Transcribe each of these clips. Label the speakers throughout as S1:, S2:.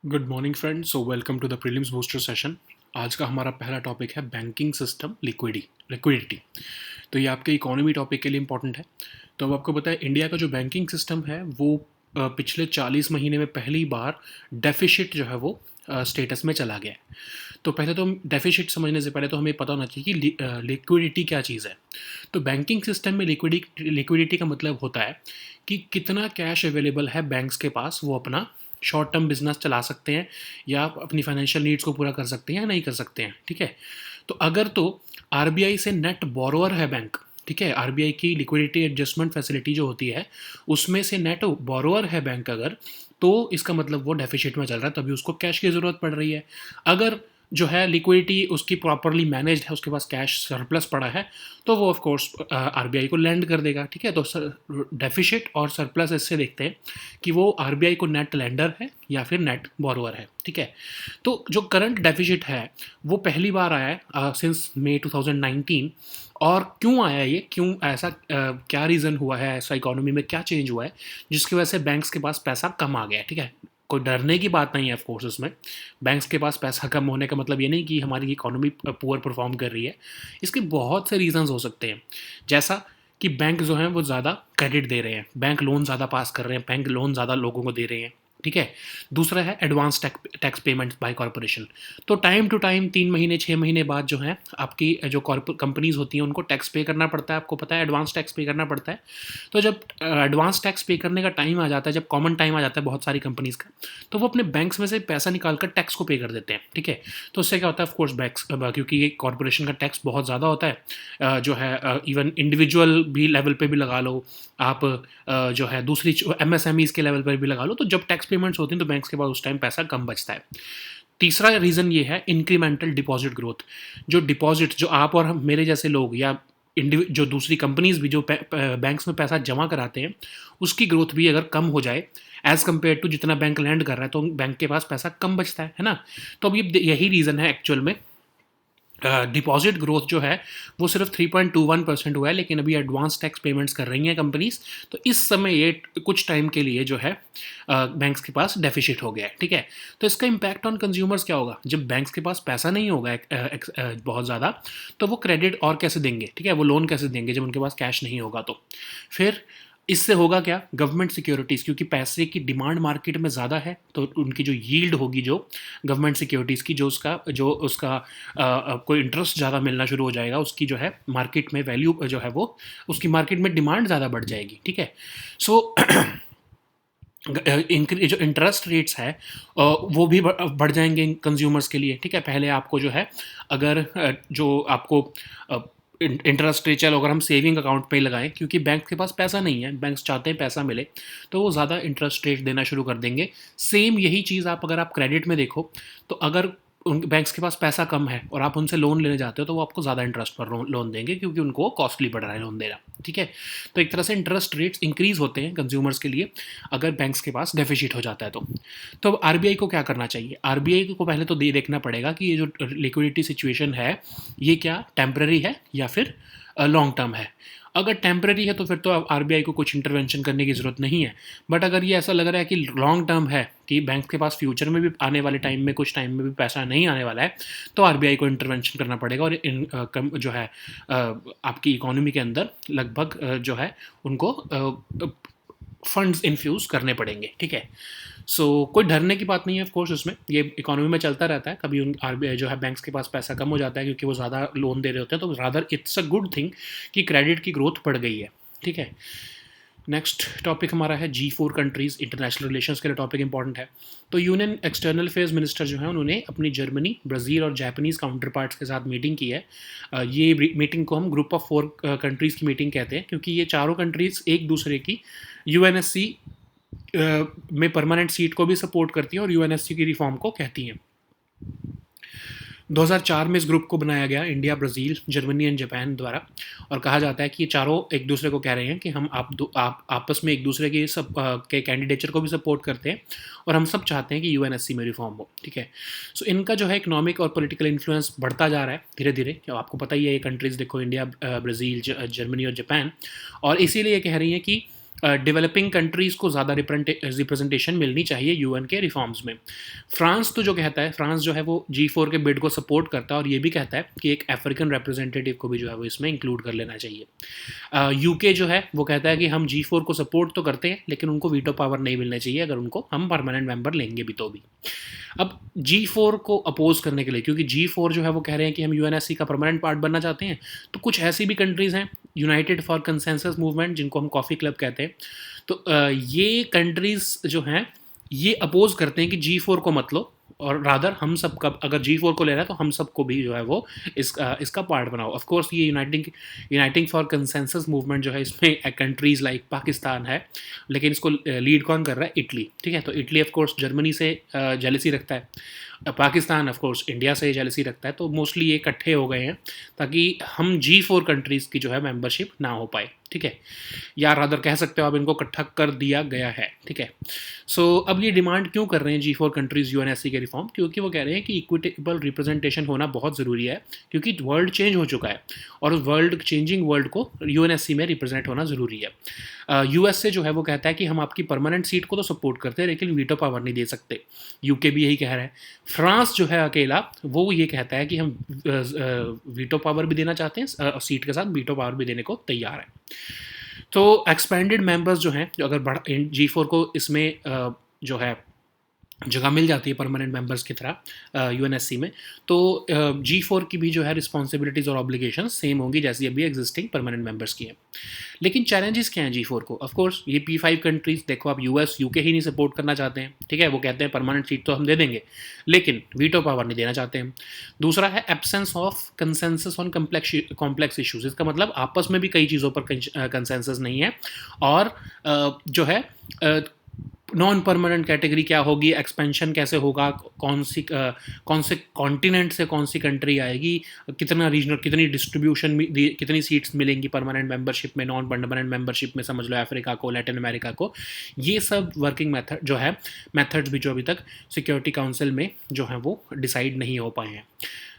S1: Good morning friends, so welcome to the prelims booster session. आज का हमारा पहला टॉपिक है बैंकिंग सिस्टम लिक्विडिटी। तो ये आपके इकोनॉमी टॉपिक के लिए इंपॉर्टेंट है। तो अब आपको पता है इंडिया का जो बैंकिंग सिस्टम है वो पिछले 40 महीने में पहली बार डेफिसिट जो है वो स्टेटस में चला गया है। तो पहले तो डेफिसिट समझने से पहले तो हमें पता होना चाहिए कि लिक्विडिटी क्या चीज़ है। तो बैंकिंग सिस्टम में लिक्विडिटी का मतलब होता है कि कितना कैश अवेलेबल है बैंक्स के पास, वो अपना शॉर्ट टर्म बिजनेस चला सकते हैं या अपनी फाइनेंशियल नीड्स को पूरा कर सकते हैं या नहीं कर सकते हैं। ठीक है, तो अगर तो आरबीआई से नेट बोरोअर है बैंक, ठीक है, आरबीआई की लिक्विडिटी एडजस्टमेंट फैसिलिटी जो होती है उसमें से नेट बोरोअर है बैंक अगर, तो इसका मतलब वो डेफिसिट में चल रहा है, तभी उसको कैश की ज़रूरत पड़ रही है। अगर जो है लिक्विडिटी उसकी प्रॉपरली मैनेज्ड है, उसके पास कैश सरप्लस पड़ा है, तो वो ऑफ कोर्स आरबीआई को लैंड कर देगा। ठीक है, तो डेफिसिट और सरप्लस इससे देखते हैं कि वो आरबीआई को नेट लैंडर है या फिर नेट बोरोअर है। ठीक है, तो जो करंट डेफिसिट है वो पहली बार आया है सिंस मई 2019। और क्यों आया ये, क्यों ऐसा, क्या रीज़न हुआ है, ऐसा इकोनॉमी में क्या चेंज हुआ है जिसकी वजह से बैंक्स के पास पैसा कम आ गया है। ठीक है, कोई डरने की बात नहीं है ऑफ कोर्स इसमें। बैंक्स के पास पैसा कम होने का मतलब ये नहीं कि हमारी इकोनॉमी पुअर परफॉर्म कर रही है। इसके बहुत से रीजंस हो सकते हैं, जैसा कि बैंक जो हैं वो ज़्यादा क्रेडिट दे रहे हैं, बैंक लोन ज़्यादा पास कर रहे हैं, बैंक लोन ज़्यादा लोगों को दे रहे हैं। ठीक है, दूसरा है advance tax payment by corporation. तो टाइम टू टाइम 3 महीने 6 महीने बाद जो है आपकी जो कंपनीज होती हैं उनको टैक्स पे करना पड़ता है। आपको पता है एडवांस टैक्स पे करना पड़ता है। तो जब एडवांस टैक्स पे करने का टाइम आ जाता है, जब कॉमन टाइम आ जाता है बहुत सारी कंपनीज का, तो वो अपने बैंक्स में से पैसा निकाल कर टैक्स को पे कर देते हैं। ठीक है, तो उससे क्या होता है, ऑफ कोर्स बैंक्स, क्योंकि ये कॉरपोरेशन का टैक्स बहुत ज़्यादा होता है, जो है इवन इंडिविजुअल भी लेवल पे भी लगा लो आप, जो है दूसरी एमएसएमईज के लेवल पर भी लगा लो, तो जब टैक्स पेमेंट्स होती हैं तो बैंक्स के पास उस टाइम पैसा कम बचता है। तीसरा रीज़न ये है इंक्रीमेंटल डिपॉजिट ग्रोथ। जो डिपॉजिट जो आप और मेरे जैसे लोग या जो दूसरी कंपनीज भी जो बैंक्स में पैसा जमा कराते हैं उसकी ग्रोथ भी अगर कम हो जाए एज़ कम्पेयर टू जितना बैंक लैंड कर रहा है, तो बैंक के पास पैसा कम बचता है ना। तो अब ये यही रीज़न है एक्चुअल में। डिपॉजिट ग्रोथ जो है वो सिर्फ 3.21% हुआ है, लेकिन अभी एडवांस टैक्स पेमेंट्स कर रही हैं कंपनीज, तो इस समय ये कुछ टाइम के लिए जो है बैंक्स के पास डेफिसिट हो गया है। ठीक है, तो इसका इम्पैक्ट ऑन कंज्यूमर्स क्या होगा, जब बैंक्स के पास पैसा नहीं होगा बहुत ज़्यादा, तो वो क्रेडिट और कैसे देंगे, ठीक है, वो लोन कैसे देंगे जब उनके पास कैश नहीं होगा। तो फिर इससे होगा क्या, गवर्नमेंट सिक्योरिटीज़, क्योंकि पैसे की डिमांड मार्केट में ज़्यादा है तो उनकी जो यील्ड होगी जो गवर्नमेंट सिक्योरिटीज़ की, जो उसका कोई इंटरेस्ट ज़्यादा मिलना शुरू हो जाएगा, उसकी जो है मार्केट में वैल्यू जो है वो, उसकी मार्केट में डिमांड ज़्यादा बढ़ जाएगी। ठीक है, सो जो इंटरेस्ट रेट्स है वो भी बढ़ जाएंगे कंज्यूमर्स के लिए। ठीक है, पहले आपको जो है, अगर जो आपको इंटरेस्ट रेट, चलो अगर हम सेविंग अकाउंट पे ही लगाएं, क्योंकि बैंक के पास पैसा नहीं है, बैंक्स चाहते हैं पैसा मिले, तो वो ज़्यादा इंटरेस्ट रेट देना शुरू कर देंगे। सेम यही चीज़ आप अगर आप क्रेडिट में देखो, तो अगर उन बैंक्स के पास पैसा कम है और आप उनसे लोन लेने जाते हो तो वो आपको ज़्यादा इंटरेस्ट पर लोन देंगे, क्योंकि उनको कॉस्टली पड़ रहा है लोन देना। ठीक है, तो एक तरह से इंटरेस्ट रेट्स इंक्रीज़ होते हैं कंज्यूमर्स के लिए अगर बैंक्स के पास डेफिसिट हो जाता है। तो अब आरबीआई को क्या करना चाहिए, आरबीआई को पहले तो देखना पड़ेगा कि ये जो लिक्विडिटी सिचुएशन है ये क्या टेम्पररी है या फिर लॉन्ग टर्म है। अगर टेम्पररी है तो फिर तो आरबीआई को कुछ इंटरवेंशन करने की ज़रूरत नहीं है। बट अगर ये ऐसा लग रहा है कि लॉन्ग टर्म है, कि बैंक के पास फ्यूचर में भी आने वाले टाइम में कुछ टाइम में भी पैसा नहीं आने वाला है, तो आरबीआई को इंटरवेंशन करना पड़ेगा और जो है आपकी इकोनॉमी के अंदर लगभग जो है उनको फंड्स इन्फ्यूज़ करने पड़ेंगे। ठीक है, सो कोई डरने की बात नहीं है ऑफ कोर्स उसमें, ये इकोनॉमी में चलता रहता है। कभी उन आरबीआई जो है बैंक्स के पास पैसा कम हो जाता है क्योंकि वो ज़्यादा लोन दे रहे होते हैं, तो rather it's a good thing कि क्रेडिट की ग्रोथ बढ़ गई है। ठीक है, नेक्स्ट टॉपिक हमारा है G4 कंट्रीज़, इंटरनेशनल रिलेशंस के लिए टॉपिक इंपॉर्टेंट है। तो यूनियन एक्सटर्नल अफेयर्स मिनिस्टर जो है उन्होंने अपनी जर्मनी, ब्राज़ील और जापानीज़ काउंटर पार्ट्स के साथ मीटिंग की है। ये मीटिंग को हम ग्रुप ऑफ 4 कंट्रीज़ की मीटिंग कहते हैं, क्योंकि ये चारों कंट्रीज़ एक दूसरे की यूएनएससी में परमानेंट सीट को भी सपोर्ट करती हैं और यूएनएससी की रिफॉर्म को कहती हैं। 2004 में इस ग्रुप को बनाया गया India, Brazil, Germany and Japan द्वारा, और कहा जाता है कि ये चारों एक दूसरे को कह रहे हैं कि हम आप आपस में एक दूसरे के सब के कैंडिडेचर को भी सपोर्ट करते हैं और हम सब चाहते हैं कि यूएनएससी में रिफॉर्म हो। ठीक है, सो इनका जो है इकोनॉमिक और पॉलिटिकल इन्फ्लुएंस बढ़ता जा रहा है धीरे धीरे। क्या आपको पता ही है, ये कंट्रीज़ देखो, इंडिया, ब्राज़ील, जर्मनी और जापान, और इसीलिए ये कह रही हैं कि डेवलपिंग कंट्रीज़ को ज़्यादा रिप्रेजेंटेशन मिलनी चाहिए यूएन के रिफॉर्म्स में। फ्रांस तो जो कहता है, फ्रांस जो है वो G4 के बिड को सपोर्ट करता है और ये भी कहता है कि एक अफ्रीकन रिप्रेजेंटेटिव को भी जो है वो इसमें इंक्लूड कर लेना चाहिए। यूके जो है वो कहता है कि हम G4 को सपोर्ट तो करते हैं लेकिन उनको वीटो पावर नहीं मिलना चाहिए अगर उनको हम परमानेंट मेंबर लेंगे भी तो भी। अब G4 को अपोज करने के लिए, क्योंकि G4 जो है वो कह रहे हैं कि हम यूएनएससी का परमानेंट पार्ट बनना चाहते हैं, तो कुछ ऐसी भी कंट्रीज़ हैं, यूनाइटेड फॉर कंसेंसस मूवमेंट जिनको हम कॉफ़ी क्लब कहते हैं, तो ये कंट्रीज़ जो हैं ये अपोज करते हैं कि G4 को मत लो और रादर हम सब का, अगर G4 को लेना है तो हम सबको भी जो है वो इसका पार्ट बनाओ। ऑफ कोर्स ये यूनाइटिंग फॉर कंसेंसस मूवमेंट जो है इसमें कंट्रीज़ लाइक पाकिस्तान है, लेकिन इसको लीड कौन कर रहा है? इटली। ठीक है, तो इटली ऑफ कोर्स जर्मनी से जेलसी रखता है, पाकिस्तान ऑफ कोर्स इंडिया से जेलसी रखता है, तो मोस्टली ये इकट्ठे हो गए हैं ताकि हम G4 कंट्रीज़ की जो है मेंबरशिप ना हो पाए। ठीक है, या रादर कह सकते हो आप इनको इकट्ठा कर दिया गया है। ठीक है, सो अब ये डिमांड क्यों कर रहे हैं G4 कंट्रीज़ यूएनएससी के रिफॉर्म? क्योंकि वो कह रहे हैं कि इक्विटेबल रिप्रेजेंटेशन होना बहुत ज़रूरी है, क्योंकि वर्ल्ड चेंज हो चुका है और वर्ल्ड चेंजिंग वर्ल्ड को यूएनएससी में रिप्रेजेंट होना ज़रूरी है। यूएसए जो है वो कहता है कि हम आपकी परमानेंट सीट को तो सपोर्ट करते हैं लेकिन वीटो पावर नहीं दे सकते। यूके भी यही कह रहा है। फ्रांस जो है अकेला वो ये कहता है कि हम वीटो पावर भी देना चाहते हैं, सीट के साथ वीटो पावर भी देने को तैयार है। तो एक्सपेंडेड मेंबर्स जो हैं, जो अगर G4 को इसमें जो है जगह मिल जाती है परमानेंट मेंबर्स की तरह यूएनएससी में, तो G4 की भी जो है रिस्पॉन्सिबिलिटीज़ और ऑब्लिगेशन सेम होंगी जैसी अभी एग्जिस्टिंग परमानेंट मेंबर्स की हैं। लेकिन चैलेंजेस क्या हैं G4 को? ऑफ कोर्स ये P5 कंट्रीज़, देखो आप यूएस यूके ही नहीं सपोर्ट करना चाहते हैं। ठीक है, वो कहते हैं परमानेंट सीट तो हम दे देंगे लेकिन वीटो पावर नहीं देना चाहते हैं। दूसरा है absence of consensus on complex issues. इसका मतलब आपस में भी कई चीज़ों पर कंसेंसस नहीं है और जो है नॉन परमानेंट कैटेगरी क्या होगी, एक्सपेंशन कैसे होगा, कौन से कॉन्टिनेंट से कौन सी कंट्री आएगी, कितना रीजनल, कितनी डिस्ट्रीब्यूशन, कितनी सीट्स मिलेंगी परमानेंट मेंबरशिप में, नॉन परमानेंट मेंबरशिप में, समझ लो अफ्रीका को, लैटिन अमेरिका को। ये सब वर्किंग मेथड जो है, मेथड्स भी जो अभी तक सिक्योरिटी काउंसिल में जो है वो डिसाइड नहीं हो पाए हैं।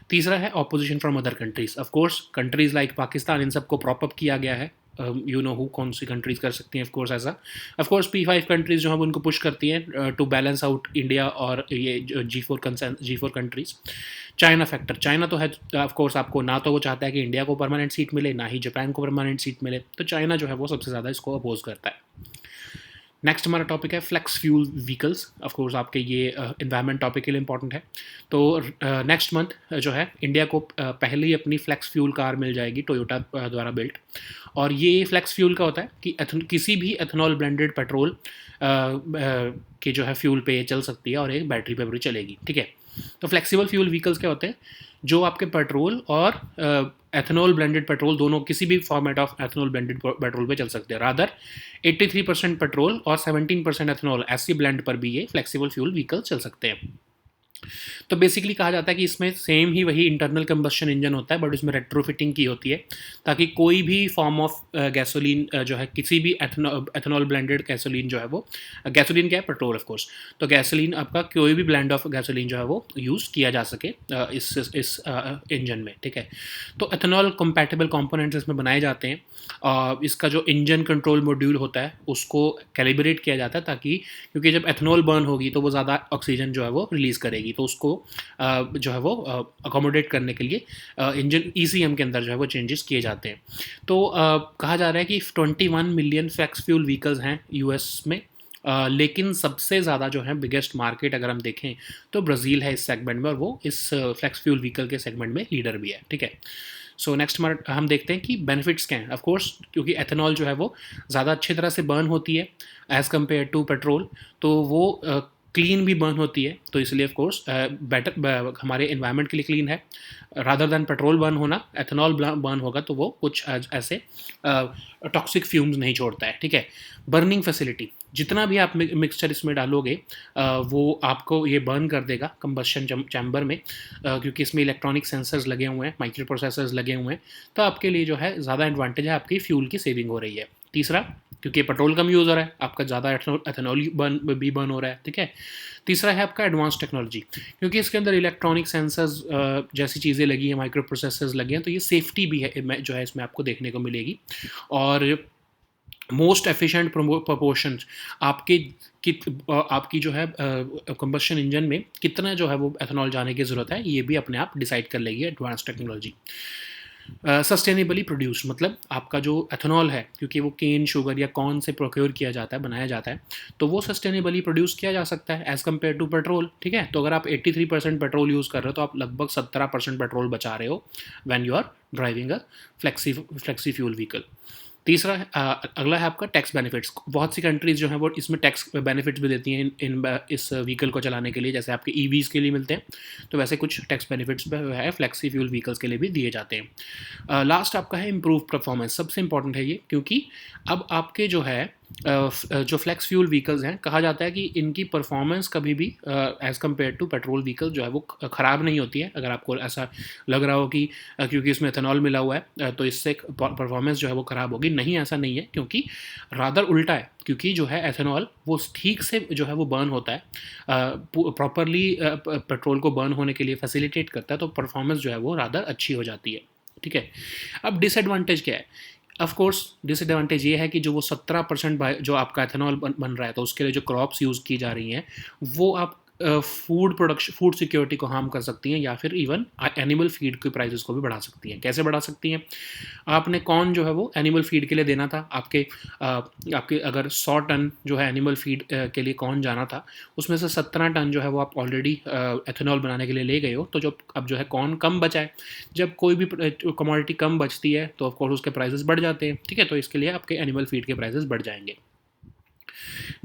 S1: तीसरा है opposition from other countries. Of course countries like Pakistan, इन सबको प्रॉप अप किया गया है। यू नो हु कौन सी कंट्रीज़ कर सकती हैं, ऑफ कोर्स ऐसा। ऑफ कोर्स P5 कंट्रीज़ जो हैं उनको पुश करती हैं टू बैलेंस आउट इंडिया और ये G4 countries. China factor, China तो है ऑफ कोर्स, आपको ना तो वो चाहता है कि इंडिया को परमानेंट सीट मिले, ना ही जापान को परमानेंट सीट मिले, तो चाइना जो है वो सबसे ज़्यादा इसको अपोज करता है। नेक्स्ट हमारा टॉपिक है flex fuel vehicles. Of course आपके ये इन्वायरमेंट टॉपिक के लिए इंपॉर्टेंट है। तो नेक्स्ट मंथ जो है इंडिया को पहले ही अपनी फ्लेक्स फ्यूल कार मिल जाएगी टोयोटा द्वारा बिल्ट। और ये फ्लेक्स फ्यूल का होता है कि किसी भी एथनॉल ब्लेंडेड पेट्रोल के जो है फ्यूल पे चल सकती है और एक बैटरी पे भी चलेगी। ठीक है, तो फ्लेक्सिबल फ्यूल व्हीकल्स क्या होते हैं? जो आपके पेट्रोल और एथनॉल ब्लेंडेड पेट्रोल दोनों, किसी भी format of ethanol blended petrol पे चल सकते हैं। रादर 83% पेट्रोल और 17% एथनॉल ऐसी ब्लेंड पर भी ये फ्लेक्सिबल फ्यूल व्हीकल चल सकते हैं। तो बेसिकली कहा जाता है कि इसमें सेम ही वही इंटरनल कंबस्शन इंजन होता है, बट उसमें रेट्रोफिटिंग की होती है ताकि कोई भी फॉर्म ऑफ गैसोलीन जो है, किसी भी एथनॉल ब्लेंडेड गैसोलीन जो है वो, गैसोलीन क्या है? पेट्रोल ऑफ कोर्स, तो गैसोलीन आपका कोई भी ब्लेंड ऑफ गैसोलीन जो है वो यूज़ किया जा सके इस इंजन में। ठीक है, तो एथनॉल कंपैटिबल कंपोनेंट्स इसमें बनाए जाते हैं। इसका जो इंजन कंट्रोल मॉड्यूल होता है उसको कैलिब्रेट किया जाता है ताकि, क्योंकि जब एथनॉल बर्न होगी तो वो ज़्यादा ऑक्सीजन जो है वो रिलीज़ करेगी, तो उसको जो है वो अकोमोडेट करने के लिए इंजन ECM के अंदर जो है वो चेंजेस किए जाते हैं। तो कहा जा रहा है कि 21 मिलियन फ्लेक्स फ्यूल व्हीकल्स हैं US में। लेकिन सबसे ज़्यादा जो है बिगेस्ट मार्केट अगर हम देखें तो ब्राज़ील है इस सेगमेंट में, और वो इस फ्लेक्स फ्यूल व्हीकल के सेगमेंट में लीडर भी है। ठीक है, सो नेक्स्ट हम देखते हैं कि बेनिफिट्स क्या हैं। ऑफ कोर्स क्योंकि एथनॉल जो है वो ज़्यादा अच्छी तरह से बर्न होती है एज़ कम्पेयर टू पेट्रोल, तो वो क्लीन भी बर्न होती है, तो इसलिए ऑफ कोर्स बेटर हमारे एनवायरनमेंट के लिए क्लीन है। रादर दैन पेट्रोल बर्न होना, एथनॉल बर्न होगा तो वो कुछ ऐसे टॉक्सिक फ्यूम्स नहीं छोड़ता है। ठीक है, बर्निंग फैसिलिटी, जितना भी आप मिक्सचर इसमें डालोगे वो आपको ये बर्न कर देगा कंबशन चैम्बर में, क्योंकि इसमें इलेक्ट्रॉनिक सेंसर्स लगे हुए हैं, माइक्रो प्रोसेसर्स लगे हुए हैं, तो आपके लिए जो है ज़्यादा एडवांटेज है, आपकी फ्यूल की सेविंग हो रही है। तीसरा, क्योंकि पेट्रोल कम यूज़ हो रहा है, आपका ज़्यादा एथनॉल बर्न हो रहा है। ठीक है, तीसरा है आपका एडवांस टेक्नोलॉजी, क्योंकि इसके अंदर इलेक्ट्रॉनिक सेंसर्स जैसी चीज़ें लगी हैं, माइक्रो प्रोसेसर्स लगे हैं, तो ये सेफ्टी भी है जो है इसमें आपको देखने को मिलेगी। और मोस्ट एफिशिएंट प्रपोर्शन आपके आपकी जो है कंबस्शन इंजन में कितना जो है वो एथेनॉल जाने की ज़रूरत है, ये भी अपने आप डिसाइड कर लेगी एडवांस टेक्नोलॉजी। सस्टेनेबली प्रोड्यूस मतलब आपका जो एथेनॉल है, क्योंकि वो केन शुगर या कॉर्न से प्रोक्योर किया जाता है, बनाया जाता है, तो वो सस्टेनेबली प्रोड्यूस किया जा सकता है एज़ कम्पेयर टू पेट्रोल। ठीक है, तो अगर आप 83% पेट्रोल यूज़ कर रहे हो तो आप लगभग 17% पेट्रोल बचा रहे हो when you are driving a flexi fuel vehicle. तीसरा अगला है आपका टैक्स बेनिफिट्स। बहुत सी कंट्रीज़ जो हैं वो इसमें टैक्स बेनिफिट्स भी देती हैं इस व्हीकल को चलाने के लिए, जैसे आपके ईवीज़ के लिए मिलते हैं, तो वैसे कुछ टैक्स बेनिफिट्स है फ्लेक्सी फ्यूल व्हीकल्स के लिए भी दिए जाते हैं। लास्ट आपका है इम्प्रूव परफॉर्मेंस। सबसे इंपॉर्टेंट है ये, क्योंकि अब आपके जो है जो फ्लेक्स फ्यूल व्हीकल्स हैं, कहा जाता है कि इनकी परफॉर्मेंस कभी भी as compared to petrol vehicle जो है वो ख़राब नहीं होती है। अगर आपको ऐसा लग रहा हो कि क्योंकि इसमें एथेनॉल मिला हुआ है तो इससे परफॉर्मेंस जो है वो ख़राब होगी, नहीं, ऐसा नहीं है, क्योंकि रादर उल्टा है। क्योंकि जो है एथेनॉल वो ठीक से जो है वो बर्न होता है, प्रॉपरली पेट्रोल को बर्न होने के लिए फैसिलिटेट करता है, तो परफॉर्मेंस जो है वो रादर अच्छी हो जाती है। ठीक है, अब डिसएडवांटेज क्या है? ऑफ कोर्स डिसएडवांटेज ये है कि जो वो 17% जो आपका एथेनॉल बन रहा है, तो उसके लिए जो क्रॉप्स यूज़ की जा रही हैं वो आप फूड सिक्योरिटी को हार्म कर सकती हैं, या फिर इवन एनिमल फीड के प्राइसेस को भी बढ़ा सकती हैं। कैसे बढ़ा सकती हैं? आपने कौन जो है वो एनिमल फीड के लिए देना था, आपके अगर 100 टन जो है एनिमल फीड के लिए कौन जाना था, उसमें से 17 टन जो है वो आप ऑलरेडी एथेनॉल बनाने के लिए ले गए हो, तो जो अब जो है कौन कम बचा है। जब कोई भी कमोडिटी कम बचती है तो ऑफकोर्स उसके प्राइसेस बढ़ जाते हैं। ठीक है, तो इसके लिए आपके एनिमल फीड के प्राइसेस बढ़ जाएंगे।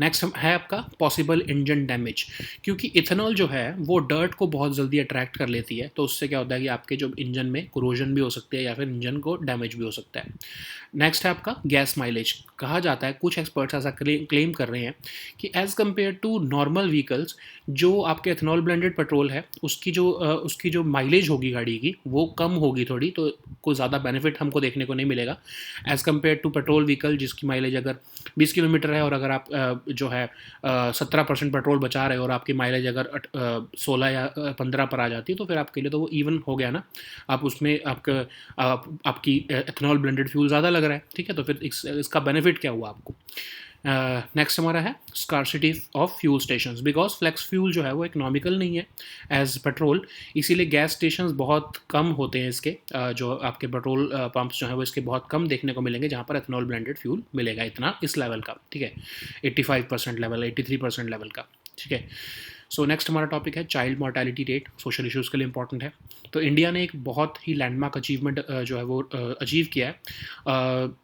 S1: नेक्स्ट है आपका पॉसिबल इंजन डैमेज, क्योंकि इथेनॉल जो है वो डर्ट को बहुत जल्दी अट्रैक्ट कर लेती है, तो उससे क्या होता है कि आपके जो इंजन में कोरोजन भी हो सकती है या फिर इंजन को डैमेज भी हो सकता है। नेक्स्ट है आपका गैस माइलेज। कहा जाता है, कुछ एक्सपर्ट्स ऐसा क्लेम कर रहे हैं कि as compared to normal vehicles, जो आपके एथेनॉल ब्लेंडेड पेट्रोल है उसकी जो माइलेज होगी गाड़ी की वो कम होगी थोड़ी, तो कोई ज़्यादा बेनिफिट हमको देखने को नहीं मिलेगा as compared to petrol vehicle, जिसकी माइलेज अगर 20 किलोमीटर है और अगर आप जो है 17% पेट्रोल बचा रहे हो और आपकी माइलेज अगर 16 या 15 पर आ जाती है, तो फिर आपके लिए तो वो इवन हो गया ना। आप उसमें आपकी एथेनॉल ब्लेंडेड फ्यूल ज़्यादा लग रहा है। ठीक है, तो फिर इसका बेनिफिट क्या हुआ आपको? नेक्स्ट हमारा है scarcity of fuel stations, because flex fuel जो है वो इकोनॉमिकल नहीं है एज पेट्रोल, इसीलिए गैस स्टेशंस बहुत कम होते हैं इसके। जो आपके पेट्रोल पंप्स जो है वो इसके बहुत कम देखने को मिलेंगे जहाँ पर एथेनॉल ब्लेंडेड फ्यूल मिलेगा, इतना इस लेवल का। ठीक है, 85% लेवल, 83% लेवल का। ठीक है, सो नेक्स्ट हमारा टॉपिक है child mortality rate. Social issues के लिए इंपॉर्टेंट है। तो इंडिया ने एक बहुत ही लैंडमार्क अचीवमेंट जो है वो अचीव किया है,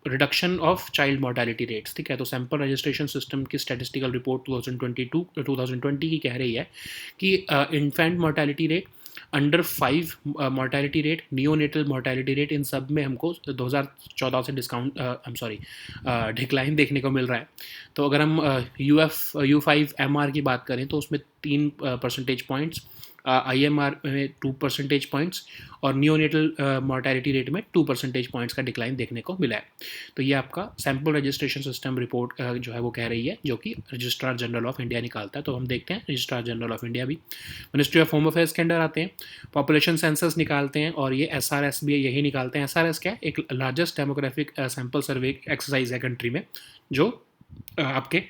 S1: reduction of child mortality rates. ठीक है, तो सैम्पल रजिस्ट्रेशन सिस्टम की स्टैटिस्टिकल रिपोर्ट 2020 की कह रही है कि infant mortality rate, under 5 mortality rate, neonatal mortality rate, इन सब में हमको 2014 से डिक्लाइन देखने को मिल रहा है। तो अगर हम U5MR की बात करें तो उसमें 3 परसेंटेज पॉइंट्स, IMR में 2 परसेंटेज पॉइंट्स और नियोनेटल मोर्टेलिटी रेट में 2 परसेंटेज पॉइंट्स का डिक्लाइन देखने को मिला है। तो ये आपका सैम्पल रजिस्ट्रेशन सिस्टम रिपोर्ट जो है वो कह रही है, जो कि रजिस्ट्रार जनरल ऑफ इंडिया निकालता है। तो हम देखते हैं रजिस्ट्रार जनरल ऑफ इंडिया भी मिनिस्ट्री ऑफ होम अफेयर्स के अंडर आते हैं, पॉपुलेशन सेंसस निकालते हैं, और ये SRS भी यही निकालते हैं। SRS क्या है? एक लार्जेस्ट डेमोग्राफिक सैम्पल सर्वे एक्सरसाइज है कंट्री में, जो आपके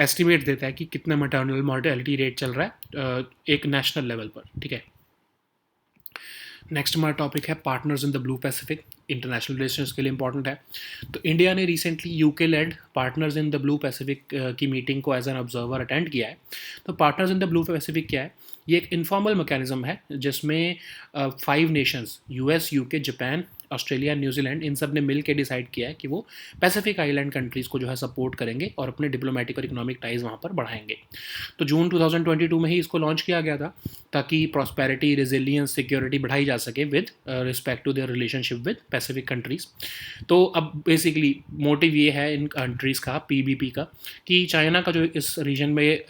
S1: एस्टिमेट देता है कि कितना मैटरनल मॉर्टेलिटी रेट चल रहा है एक नेशनल लेवल पर। ठीक है, नेक्स्ट हमारा टॉपिक है partners in the blue Pacific. International relations के लिए इंपॉर्टेंट है। तो इंडिया ने recently UK lead partners in the blue Pacific की मीटिंग को एज एन ऑब्जर्वर अटेंड किया है। तो partners in the blue Pacific क्या है? ये एक इनफॉर्मल मैकेनिज्म है जिसमें 5 Nations, US, UK, Japan, Australia, New Zealand, इन सब ने मिल के डिसाइड किया है कि वो पैसिफिक आइलैंड कंट्रीज़ को जो है सपोर्ट करेंगे और अपने डिप्लोमेटिक और इकोनॉमिक टाइज वहाँ पर बढ़ाएंगे। तो जून 2022 में ही इसको लॉन्च किया गया था, ताकि प्रॉस्पेरिटी, रेजिलियंस, सिक्योरिटी बढ़ाई जा सके with respect to their relationship with Pacific countries. तो अब बेसिकली मोटिव ये है इन कंट्रीज़ का, PBP का, कि चाइना का जो इस रीजन में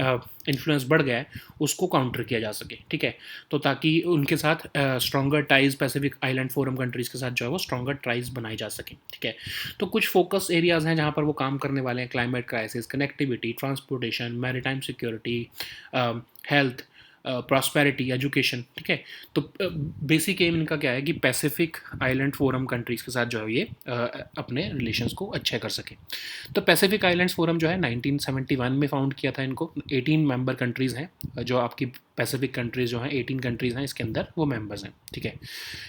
S1: इन्फ्लुएंस बढ़ गया है उसको काउंटर किया जा सके। ठीक है, तो ताकि उनके साथ stronger ties, Pacific island forum countries के साथ जो है वो स्ट्रॉन्गर टाइज बनाई जा सके। ठीक है, तो कुछ फोकस एरियाज़ हैं जहाँ पर वो काम करने वाले हैं: climate crisis, connectivity, transportation, maritime security, health, prosperity, education, ठीक है। तो बेसिक एम इनका क्या है कि पैसिफिक आइलैंड फोरम कंट्रीज़ के साथ जो है ये अपने रिलेशंस को अच्छे कर सके। तो पैसिफिक आइलैंड्स फोरम जो है 1971 में फाउंड किया था इनको। 18 मेंबर कंट्रीज़ हैं जो आपकी पैसिफिक कंट्रीज़ जो हैं, 18 कंट्रीज़ हैं इसके अंदर, वो मेंबर्स हैं, ठीक है।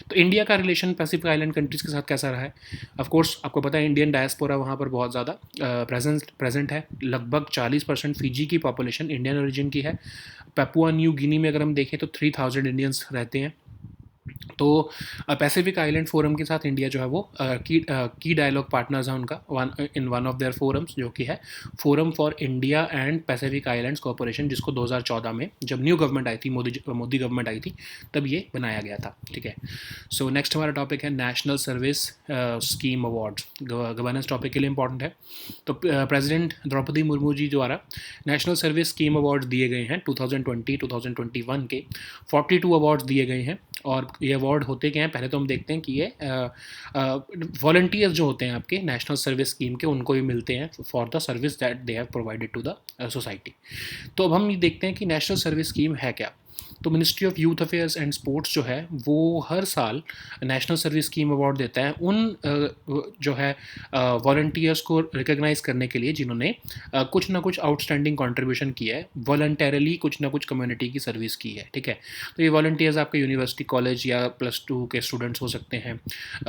S1: तो इंडिया का रिलेशन पैसिफिक आइलैंड कंट्रीज़ के साथ कैसा रहा है? ऑफ कोर्स आपको पता है इंडियन डायस्पोरा वहाँ पर बहुत ज़्यादा प्रेजेंट है। लगभग 40% फिजी की पॉपुलेशन इंडियन ओरिजिन की है। पैपुआ न्यू गिनी में अगर हम देखें तो 3000 इंडियंस रहते हैं। तो पैसिफिक आइलैंड फोरम के साथ इंडिया जो है वो की डायलॉग पार्टनर्स है उनका in one of their forums, जो कि है forum for India and Pacific islands cooperation, जिसको 2014 में जब न्यू गवर्नमेंट आई थी, मोदी गवर्नमेंट आई थी, तब ये बनाया गया था, ठीक है। सो नेक्स्ट हमारा टॉपिक है national service scheme awards. Governance topic के लिए इंपॉर्टेंट है। तो प्रेसिडेंट द्रौपदी मुर्मू जी द्वारा नेशनल सर्विस स्कीम अवार्ड्स दिए गए हैं 2020-2021 के। 42 अवार्ड्स दिए गए हैं। और ये अवार्ड होते क्या हैं, पहले तो हम देखते हैं कि ये वॉलंटियर्स जो होते हैं आपके नेशनल सर्विस स्कीम के, उनको भी मिलते हैं for the service that they have provided to the society. तो अब हम ये देखते हैं कि नेशनल सर्विस स्कीम है क्या। तो ministry of youth affairs and sports जो है वो हर साल नेशनल सर्विस स्कीम अवार्ड देता है उन जो है वॉलंटियर्स को रिकग्नाइज करने के लिए जिन्होंने कुछ ना कुछ आउटस्टैंडिंग कंट्रीब्यूशन किया है, वॉलंटरली कुछ ना कुछ कम्युनिटी की सर्विस की है, ठीक है। तो ये वॉलंटियर्स आपके यूनिवर्सिटी, कॉलेज या +2 के स्टूडेंट्स हो सकते हैं,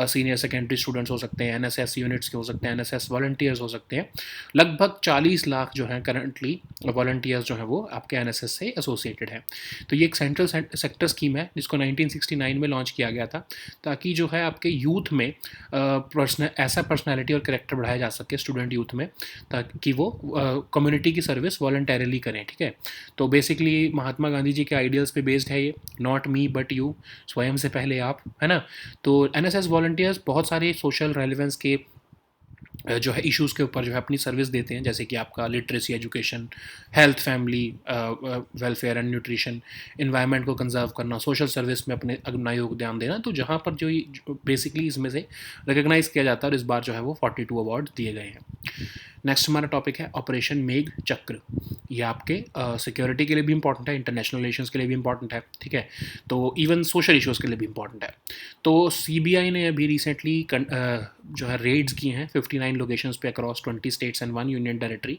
S1: सीनियर सेकेंडरी स्टूडेंट्स हो सकते हैं, NSS यूनिट्स के हो सकते हैं, NSS वॉलंटियर्स हो सकते हैं। लगभग 40 लाख जो हैं करंटली वॉलंटियर्स जो हैं वो आपके NSS से एसोसिएटेड हैं। तो ये एक सेंट्रल सेक्टर स्कीम है जिसको 1969 में लॉन्च किया गया था, ताकि जो है आपके यूथ में ऐसा पर्सनालिटी और कैरेक्टर बढ़ाया जा सके स्टूडेंट यूथ में, ताकि वो कम्युनिटी की सर्विस वॉलंटरली करें, ठीक है। तो बेसिकली महात्मा गांधी जी के आइडियल्स पे बेस्ड है ये, नॉट मी बट यू, स्वयं से पहले आप, है ना। तो NSS वॉलंटियर्स बहुत सारे सोशल रेलिवेंस के जो है इश्यूज़ के ऊपर जो है अपनी सर्विस देते हैं, जैसे कि आपका literacy, education, health, family welfare and nutrition, environment को कंजर्व करना, सोशल सर्विस में अपना योगदान देना। तो जहाँ पर जो बेसिकली इसमें से रिकग्नाइज किया जाता है, और इस बार जो है वो 42 अवार्ड दिए गए हैं। नेक्स्ट हमारा टॉपिक है ऑपरेशन मेघ चक्र। ये आपके सिक्योरिटी के लिए भी इंपॉर्टेंट है, इंटरनेशनल रिलेशंस के लिए भी इंपॉर्टेंट है, ठीक है। तो इवन सोशल इश्यूज़ के लिए भी इंपॉर्टेंट है। तो CBI ने अभी रिसेंटली जो है रेड्स की हैं 59 लोकेशंस पे across 20 states and 1 union territory,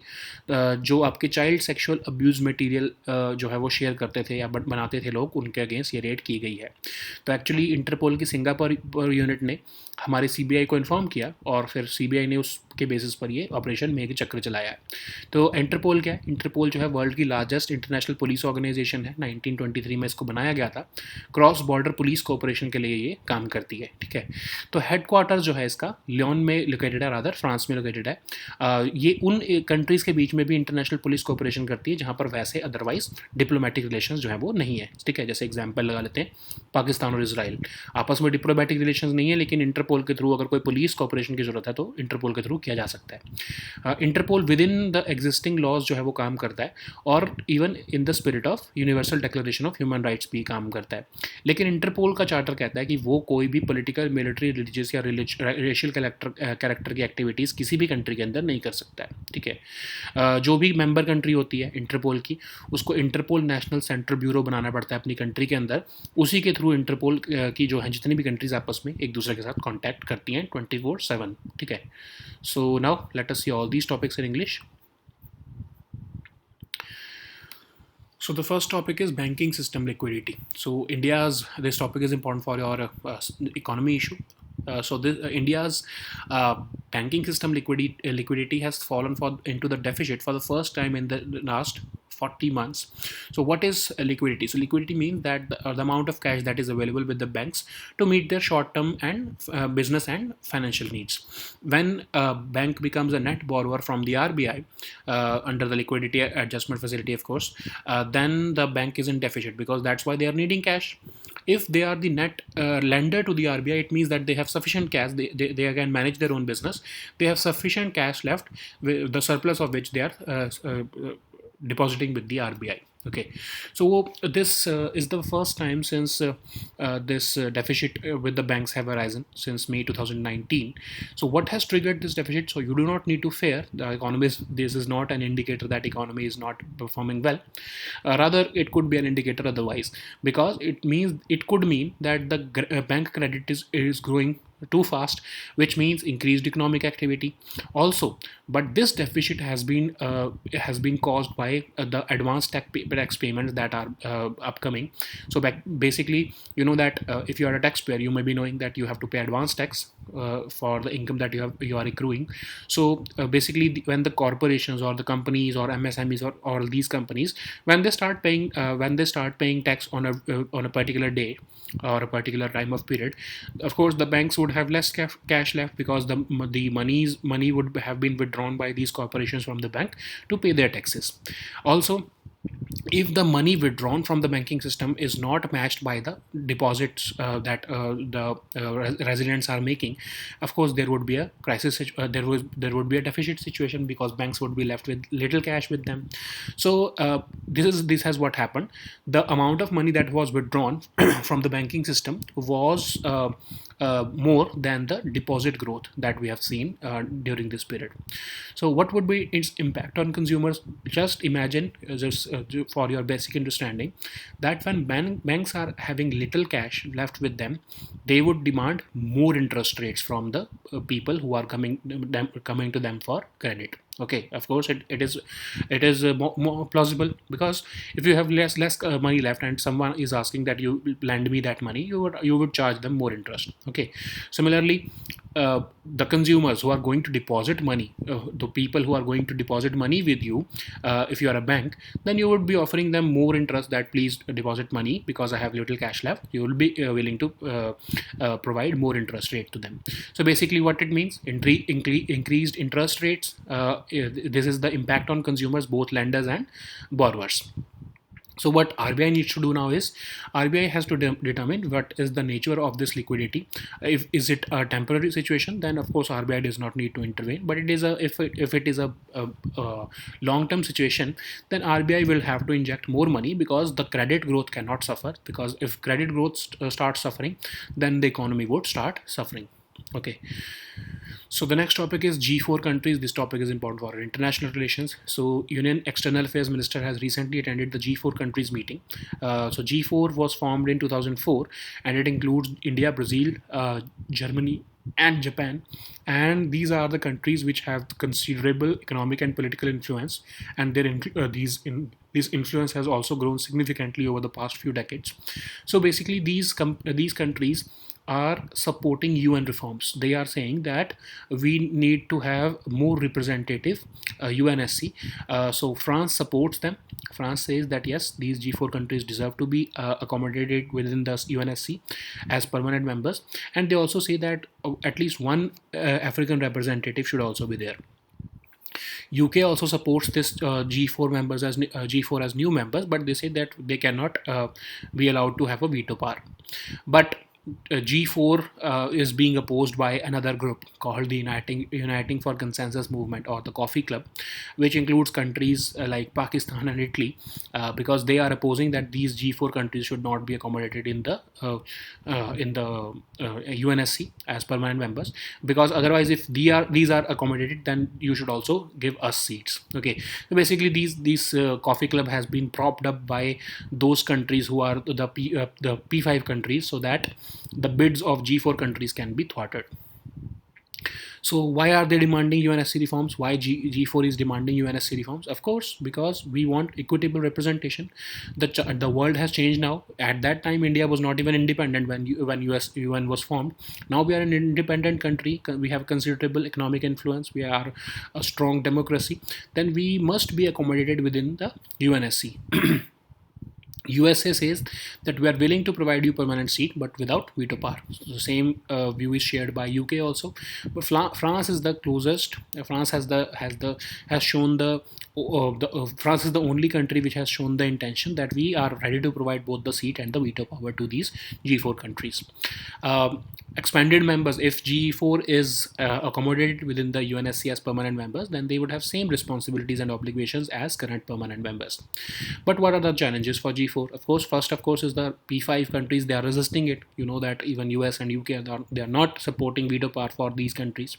S1: जो आपके चाइल्ड सेक्सुअल अब्यूज़ मटेरियल जो है वो शेयर करते थे या बनाते थे लोग, उनके अगेंस्ट ये रेड की गई है। तो एक्चुअली इंटरपोल की सिंगापुर यूनिट ने हमारे CBI को इन्फॉर्म किया, और फिर CBI ने उसके बेसिस पर ये ऑपरेशन मेघ चक्र चलाया है। तो इंटरपोल क्या है? इंटरपोल जो है वर्ल्ड की लार्जेस्ट इंटरनेशनल पुलिस ऑर्गेनाइजेशन है। 1923 में इसको बनाया गया था। क्रॉस बॉर्डर पुलिस कोऑपरेशन के लिए ये काम करती है, ठीक है। तो हेडक्वार्टर जो है इसका लियोन में लोकेटेड है, रादर फ्रांस में लोकेटेड है। ये उन कंट्रीज़ के बीच में भी इंटरनेशनल पुलिस कोऑपरेशन करती है जहाँ पर वैसे अदरवाइज डिप्लोमेटिक रिलेशंस जो है वो नहीं है, ठीक है। जैसे एग्जाम्पल लगा लेते हैं, पाकिस्तान और इसराइल आपस में डिप्लोमेटिक रिलेशंस नहीं है, लेकिन इंटरपोल के थ्रू अगर कोई पुलिस कोऑपरेशन की जरूरत है तो इंटरपोल के थ्रू किया जा सकता है। Interpol within the existing laws जो है वो काम करता है, और even in the spirit of Universal Declaration of Human Rights भी काम करता है। लेकिन इंटरपोल का चार्टर कहता है कि वो कोई भी पॉलिटिकल, मिलिट्री, रिलीजियस या रेशियल कैरेक्टर की एक्टिविटीज़ किसी भी कंट्री के अंदर नहीं कर सकता है, ठीक है। जो भी मेंबर कंट्री होती है इंटरपोल की, उसको इंटरपोल नेशनल सेंटर ब्यूरो बनाना पड़ता है अपनी कंट्री के अंदर। उसी के थ्रू इंटरपोल की जो है जितनी भी कंट्रीज आपस में एक दूसरे के साथ कॉन्टैक्ट करती हैं 24/7, ठीक है। So now let us see all these topics in English. So the first topic is banking system liquidity. So this topic is important for your economy issue. India's banking system liquidity has fallen into the deficit for the first time in the last 40 months. So what is liquidity? So liquidity means that the amount of cash that is available with the banks to meet their short-term and business and financial needs. When a bank becomes a net borrower from the RBI under the liquidity adjustment facility, of course, then the bank is in deficit, because that's why they are needing cash. If they are the net lender to the RBI, it means that they have sufficient cash. They can manage their own business. They have sufficient cash left, the surplus of which they are depositing with the RBI. Okay, so this is the first time since this deficit with the banks have arisen since May 2019. So what has triggered this deficit? So you do not need to fear the economy. This is not an indicator that economy is not performing well. Rather, it could be an indicator otherwise, because it could mean that the bank credit is growing too fast, which means increased economic activity also. But this deficit has been caused by the advanced tax payments that are upcoming. So basically, you know that if you are a taxpayer, you may be knowing that you have to pay advance tax for the income that you are accruing. So basically, when the corporations or the companies or MSMEs or all these companies, when they start paying tax on a particular day or a particular time of period, of course the banks would have less cash left, because the money would have been withdrawn by these corporations from the bank to pay their taxes. Also, if the money withdrawn from the banking system is not matched by the deposits that the residents are making, of course there would be a crisis. There would be a deficit situation, because banks would be left with little cash with them. So this has what happened. The amount of money that was withdrawn from the banking system was more than the deposit growth that we have seen during this period. So what would be its impact on consumers? Just imagine, just for your basic understanding, that when banks are having little cash left with them, they would demand more interest rates from the people who are coming to them for credit. Okay, of course it is more plausible, because if you have less money left and someone is asking that you lend me that money, you would charge them more interest. Okay, similarly, the consumers who are going to deposit money, the people who are going to deposit money with you, if you are a bank, then you would be offering them more interest, that please deposit money because I have little cash left. You will be willing to provide more interest rate to them. So basically what it means, increased interest rates. This is the impact on consumers, both lenders and borrowers. So what RBI needs to do now is, RBI has to determine what is the nature of this liquidity. If is it a temporary situation, then of course RBI does not need to intervene. But if it is a long-term situation, then RBI will have to inject more money, because the credit growth cannot suffer. Because if credit growth starts suffering, then the economy would start suffering. Okay. So the next topic is G4 countries. This topic is important for our international relations. So Union External Affairs Minister has recently attended the G4 countries meeting. So G4 was formed in 2004, and it includes India, Brazil, Germany, and Japan. And these are the countries which have considerable economic and political influence, and this influence has also grown significantly over the past few decades. So basically, these countries are supporting UN reforms. They are saying that we need to have more representative UNSC. So France supports them. France says that yes, these G4 countries deserve to be accommodated within the UNSC as permanent members, and they also say that at least one African representative should also be there. UK also supports this G4 members as G4 as new members, but they say that they cannot be allowed to have a veto power. But G4 is being opposed by another group called the Uniting for Consensus Movement, or the Coffee Club, which includes countries like Pakistan and Italy, because they are opposing that these G4 countries should not be accommodated in the UNSC as permanent members, because otherwise, if these are accommodated, then you should also give us seats. Okay, so basically these Coffee Club has been propped up by those countries who are the P5 countries, so that the bids of G4 countries can be thwarted. So why are they demanding UNSC reforms? Why G4 is demanding UNSC reforms? Of course, because we want equitable representation. The world has changed now. At that time, India was not even independent when UN was formed. Now we are an independent country. We have considerable economic influence. We are a strong democracy. Then we must be accommodated within the UNSC. USA says that we are willing to provide you permanent seat, but without veto power. So the same view is shared by UK also, but France is the closest. France has shown France is the only country which has shown the intention that we are ready to provide both the seat and the veto power to these G4 countries. Expanded members, if G4 is accommodated within the UNSC as permanent members, then they would have same responsibilities and obligations as current permanent members. But what are the challenges for G4? Of course, first of course is the P5 countries, they are resisting it. You know that even US and UK, they are not supporting veto power for these countries.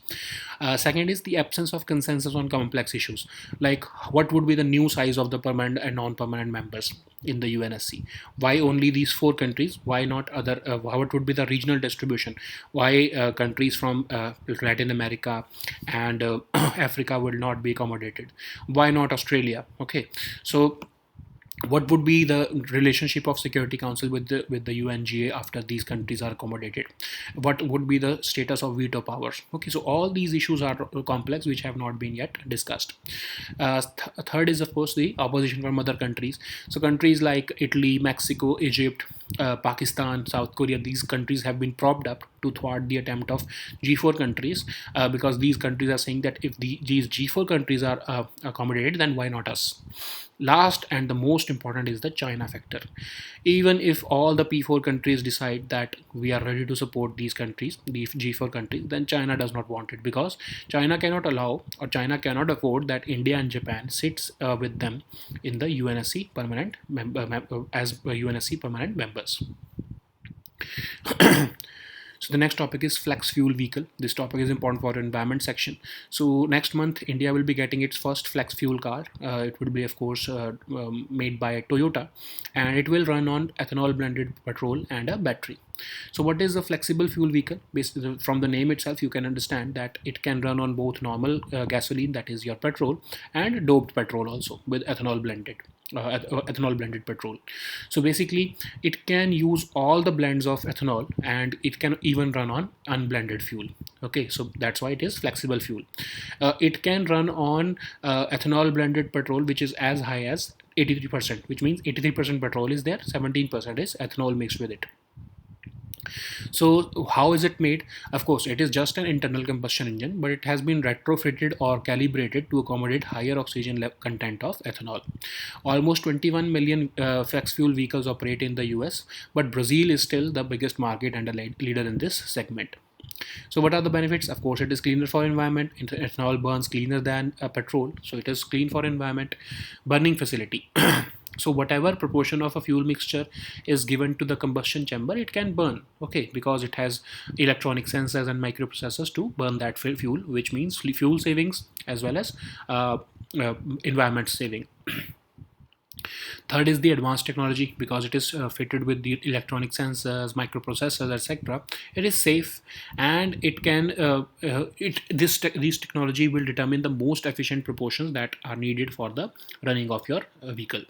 S1: Second is the absence of consensus on complex issues, like what would be the new size of the permanent and non-permanent members in the UNSC. Why only these four countries? Why not other? What would be the regional distribution? Why countries from Latin America and Africa will not be accommodated? Why not Australia? Okay, so what would be the relationship of Security Council with the UNGA after these countries are accommodated? What would be the status of veto powers? Okay, so all these issues are complex, which have not been yet discussed. Third is of course the opposition from other countries. So countries like Italy, Mexico, Egypt, Pakistan, South Korea, these countries have been propped up to thwart the attempt of G4 countries, because these countries are saying that if these G4 countries are accommodated, then why not us? Last and the most important is the China factor. Even if all the P4 countries decide that we are ready to support these countries, the G4 countries, then China does not want it, because China cannot allow, or China cannot afford that India and Japan sits with them in the UNSC permanent as UNSC permanent members. So the next topic is flex fuel vehicle. This topic is important for environment section. So next month, India will be getting its first flex fuel car. It will be, of course, made by Toyota, and it will run on ethanol blended petrol and a battery. So what is a flexible fuel vehicle? Basically, from the name itself, you can understand that it can run on both normal gasoline, that is your petrol, and doped petrol also with ethanol blended petrol. So basically it can use all the blends of ethanol, and it can even run on unblended fuel. Okay, so that's why it is flexible fuel. It can run on ethanol blended petrol, which is as high as 83%, which means 83% petrol is there, 17% is ethanol mixed with it. So how is it made? Of course, it is just an internal combustion engine, but it has been retrofitted or calibrated to accommodate higher oxygen content of ethanol. Almost 21 million flex fuel vehicles operate in the US, but Brazil is still the biggest market and a leader in this segment. So what are the benefits? Of course, it is cleaner for environment. Ethanol burns cleaner than petrol, so it is clean for environment. Burning facility. So whatever proportion of a fuel mixture is given to the combustion chamber, it can burn. Okay, because it has electronic sensors and microprocessors to burn that fuel, which means fuel savings as well as environment saving. Third is the advanced technology, because it is fitted with the electronic sensors, microprocessors, etc. It is safe, and it can this technology will determine the most efficient proportions that are needed for the running of your vehicle.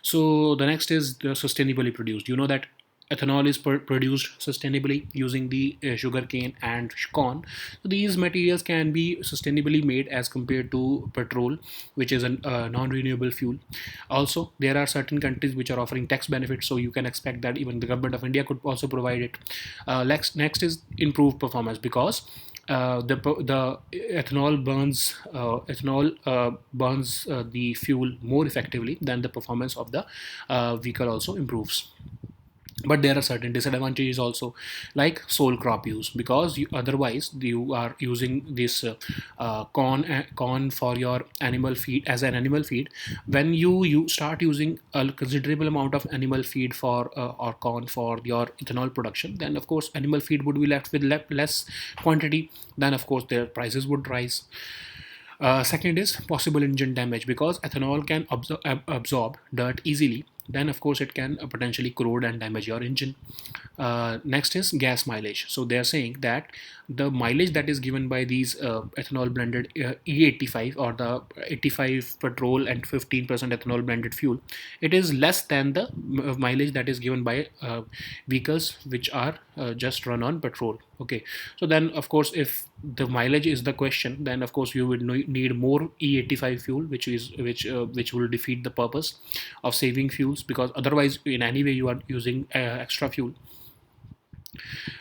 S1: So the next is the sustainably produced. You know that ethanol is produced sustainably using the sugar cane and corn. So these materials can be sustainably made as compared to petrol, which is a non-renewable fuel. Also, there are certain countries which are offering tax benefits, so you can expect that even the government of India could also provide it. Next is improved performance, because the ethanol burns the fuel more effectively than the performance of the vehicle also improves. But there are certain disadvantages also, like sole crop use, because otherwise you are using this corn for your animal feed, as an animal feed. When you start using a considerable amount of animal feed for or corn for your ethanol production, then of course animal feed would be left with less quantity, then of course their prices would rise. Second is possible engine damage, because ethanol can absorb dirt easily. Then of course it can potentially corrode and damage your engine. Next is gas mileage. So they are saying that the mileage that is given by these ethanol blended E85, or the 85 petrol and 15% ethanol blended fuel, it is less than the mileage that is given by vehicles which are just run on petrol. Okay, so then of course if the mileage is the question, then of course you would need more E85 fuel, which will defeat the purpose of saving fuels, because otherwise in any way you are using extra fuel.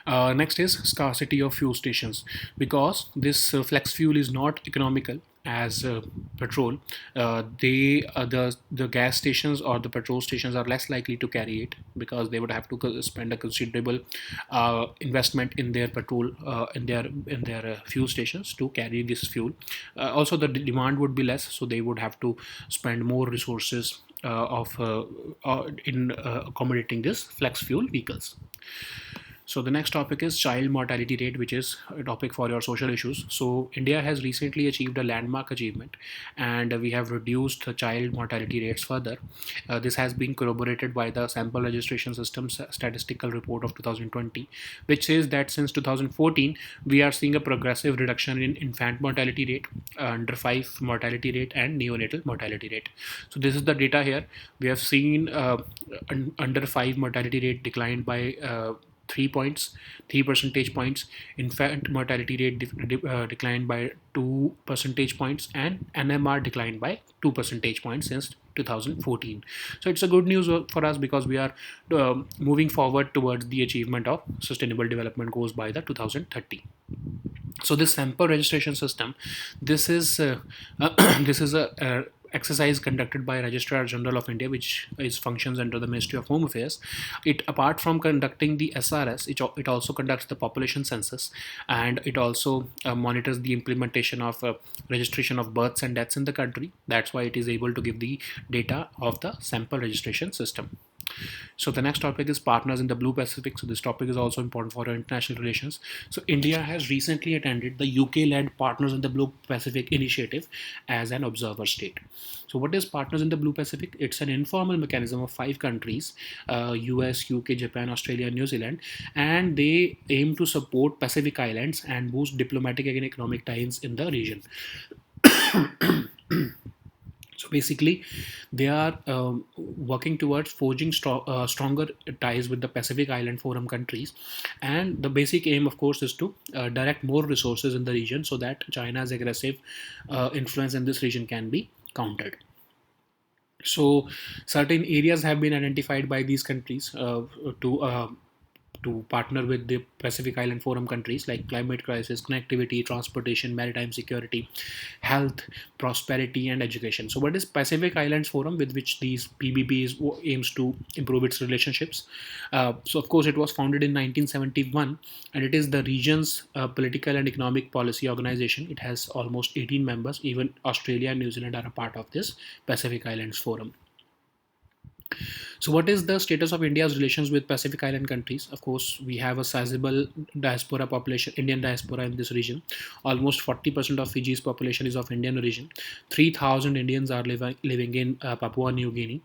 S1: Next is scarcity of fuel stations, because this flex fuel is not economical as petrol. The gas stations or the petrol stations are less likely to carry it, because they would have to spend a considerable investment in their petrol in their fuel stations to carry this fuel. Also, the demand would be less, so they would have to spend more resources in accommodating this flex fuel vehicles. So the next topic is child mortality rate, which is a topic for your social issues. So India has recently achieved a landmark achievement, and we have reduced the child mortality rates further. This has been corroborated by the Sample Registration Systems Statistical Report of 2020, which says that since 2014 we are seeing a progressive reduction in infant mortality rate, under 5 mortality rate, and neonatal mortality rate. So this is the data here. We have seen under 5 mortality rate declined by 3 percentage points, infant mortality rate declined by 2 percentage points, and NMR declined by 2 percentage points since 2014. So it's a good news for us, because we are moving forward towards the achievement of sustainable development goals by the 2030. So this sample registration system, this is this is a exercise conducted by Registrar General of India, which is functions under the Ministry of Home Affairs. It, apart from conducting the SRS, it also conducts the population census, and it also monitors the implementation of registration of births and deaths in the country. That's why it is able to give the data of the sample registration system. So the next topic is partners in the Blue Pacific. So this topic is also important for our international relations. So India has recently attended the UK-led Partners in the Blue Pacific initiative as an observer state. So what is Partners in the Blue Pacific? It's an informal mechanism of 5 countries, US, UK, Japan, Australia, and New Zealand, and they aim to support Pacific Islands and boost diplomatic and economic ties in the region. So basically, they are working towards forging stronger ties with the Pacific Island Forum countries. And the basic aim, of course, is to direct more resources in the region, so that China's aggressive influence in this region can be countered. So certain areas have been identified by these countries to partner with the Pacific Island Forum countries, like climate crisis, connectivity, transportation, maritime security, health, prosperity, and education. So what is Pacific Islands Forum, with which these PBB aims to improve its relationships? So of course it was founded in 1971, and it is the region's political and economic policy organization. It has almost 18 members. Even Australia and New Zealand are a part of this Pacific Islands Forum. So what is the status of India's relations with Pacific Island countries? Of course, we have a sizable diaspora population, Indian diaspora in this region. Almost 40% of Fiji's population is of Indian origin. 3,000 Indians are living in Papua New Guinea.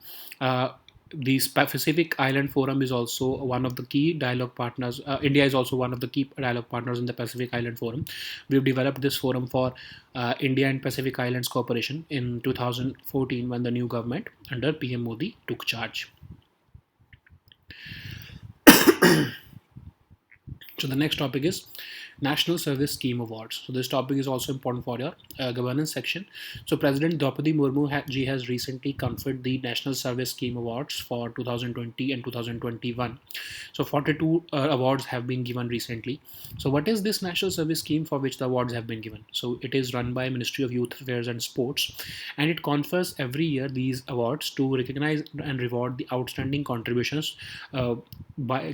S1: The Pacific Island Forum is also one of the key dialogue partners. India is also one of the key dialogue partners in the Pacific Island Forum. We've developed this forum for India and Pacific Islands cooperation in 2014, when the new government under PM Modi took charge. So the next topic is National Service Scheme Awards. So this topic is also important for your governance section. So President Draupadi Murmu ji has recently conferred the National Service Scheme Awards for 2020 and 2021. So 42 awards have been given recently. So what is this National Service Scheme for which the awards have been given? So it is run by Ministry of Youth Affairs and Sports, and it confers every year these awards to recognize and reward the outstanding contributions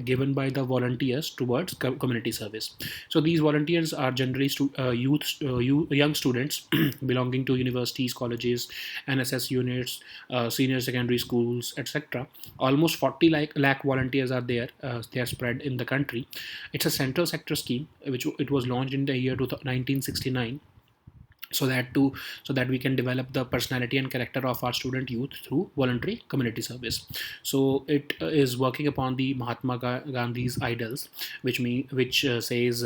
S1: given by the volunteers towards community service. So these volunteers are generally young students belonging to universities, colleges, NSS units, senior secondary schools, etc. Almost 40 lakh volunteers are there. They are spread in the country. It's a central sector scheme, which it was launched in the year 1969. So that we can develop the personality and character of our student youth through voluntary community service. So it is working upon the Mahatma Gandhi's ideals, which says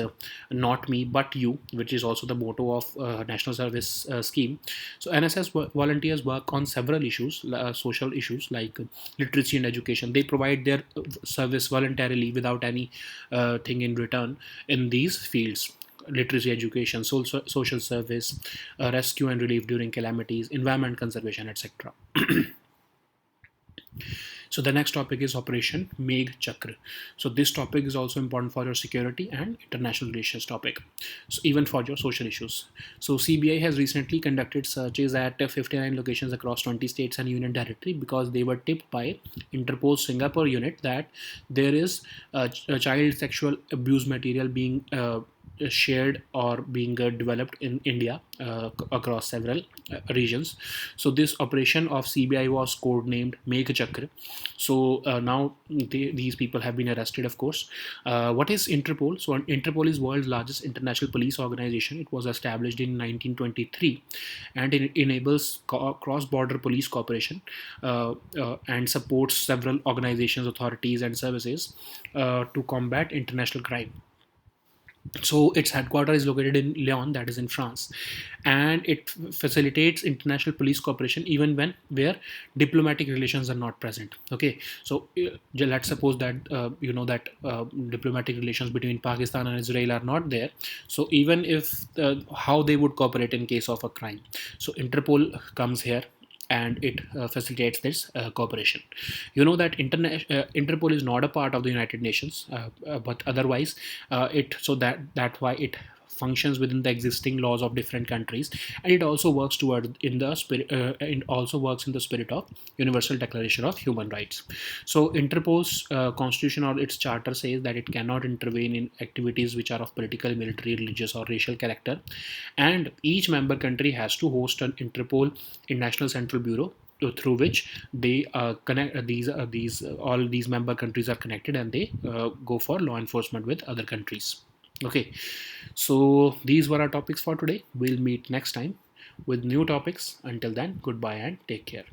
S1: not me but you, which is also the motto of national service scheme. So NSS volunteers work on several issues, social issues like literacy and education. They provide their service voluntarily without any thing in return in these fields. literacy education, social service, rescue and relief during calamities, environment conservation, etc. So the next topic is Operation Megh Chakra. So this topic is also important for your security and international relations topic, so even for your social issues. So CBI has recently conducted searches at 59 locations across 20 states and union territory because they were tipped by Interpol's Singapore unit that there is a child sexual abuse material being shared or being developed in India across several regions. So this operation of CBI was codenamed Megh Chakra. So now these people have been arrested, of course. What is Interpol? So Interpol is world's largest international police organization. It was established in 1923, and it enables cross-border police cooperation and supports several organizations, authorities, and services to combat international crime. So its headquarters is located in Lyon, that is in France, and it facilitates international police cooperation even when where diplomatic relations are not present. Okay, so let's suppose that diplomatic relations between Pakistan and Israel are not there. So even if how they would cooperate in case of a crime, so Interpol comes here and it facilitates this cooperation. You know that Interpol is not a part of the United Nations, but otherwise that's why it functions within the existing laws of different countries, and it also works toward in the spirit it also works in the spirit of Universal Declaration of Human Rights. So Interpol's constitution or its charter says that it cannot intervene in activities which are of political, military, religious, or racial character, and each member country has to host an Interpol International Central Bureau through which they connect these all these member countries are connected, and they go for law enforcement with other countries. Okay, so these were our topics for today. We'll meet next time with new topics. Until then, goodbye and take care.